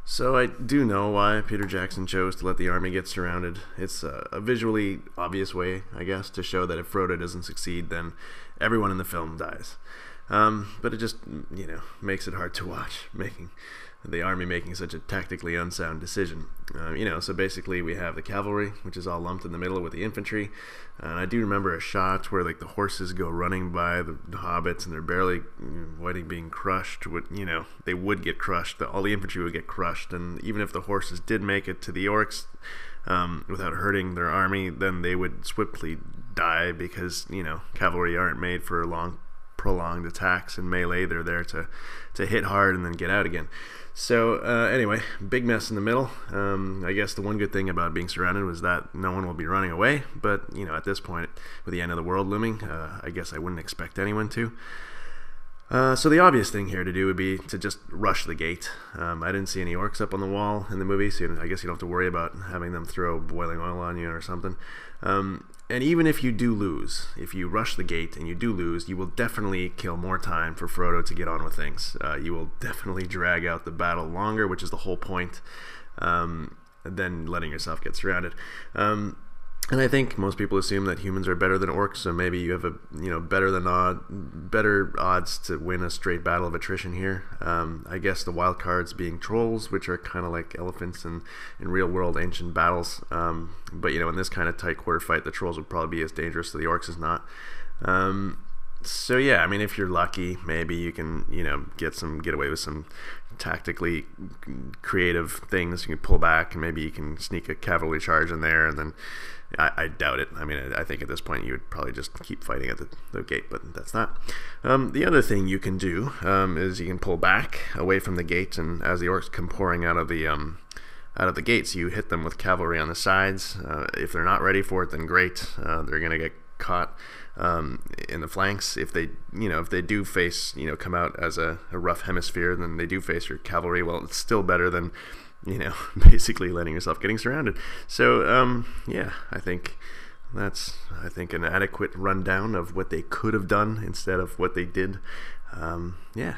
So I do know why Peter Jackson chose to let the army get surrounded. It's a visually obvious way, I guess, to show that if Frodo doesn't succeed, then everyone in the film dies. But it just, makes it hard to watch, making the army making such a tactically unsound decision. So basically we have the cavalry, which is all lumped in the middle with the infantry. And I do remember a shot where like the horses go running by the hobbits and they're barely avoiding being crushed. They would get crushed. All the infantry would get crushed. And even if the horses did make it to the orcs without hurting their army, then they would swiftly die because, cavalry aren't made for long prolonged attacks and melee. They're there to hit hard and then get out again. So anyway, big mess in the middle. I guess the one good thing about being surrounded was that no one will be running away, but at this point with the end of the world looming, I guess I wouldn't expect anyone to. So the obvious thing here to do would be to just rush the gate. I didn't see any orcs up on the wall in the movie, so I guess you don't have to worry about having them throw boiling oil on you or something. And even if you do lose, if you rush the gate and you do lose, you will definitely kill more time for Frodo to get on with things. You will definitely drag out the battle longer, which is the whole point, than letting yourself get surrounded. And I think most people assume that humans are better than orcs, so maybe you have better odds to win a straight battle of attrition here. I guess the wild cards being trolls, which are kind of like elephants in real world ancient battles. But in this kind of tight quarter fight, the trolls would probably be as dangerous as the orcs is not. So yeah, I mean, if you're lucky, maybe you can get away with some tactically creative things. You can pull back and maybe you can sneak a cavalry charge in there, and then I doubt it. I mean, I think at this point you would probably just keep fighting at the gate, but that's not. The other thing you can do is you can pull back away from the gate, and as the orcs come pouring out of the gates, you hit them with cavalry on the sides. If they're not ready for it, then great. They're gonna get caught in the flanks. If they do face, come out as a rough hemisphere, then they do face your cavalry. Well, it's still better than basically letting yourself getting surrounded. So yeah, I think that's an adequate rundown of what they could have done instead of what they did. Yeah.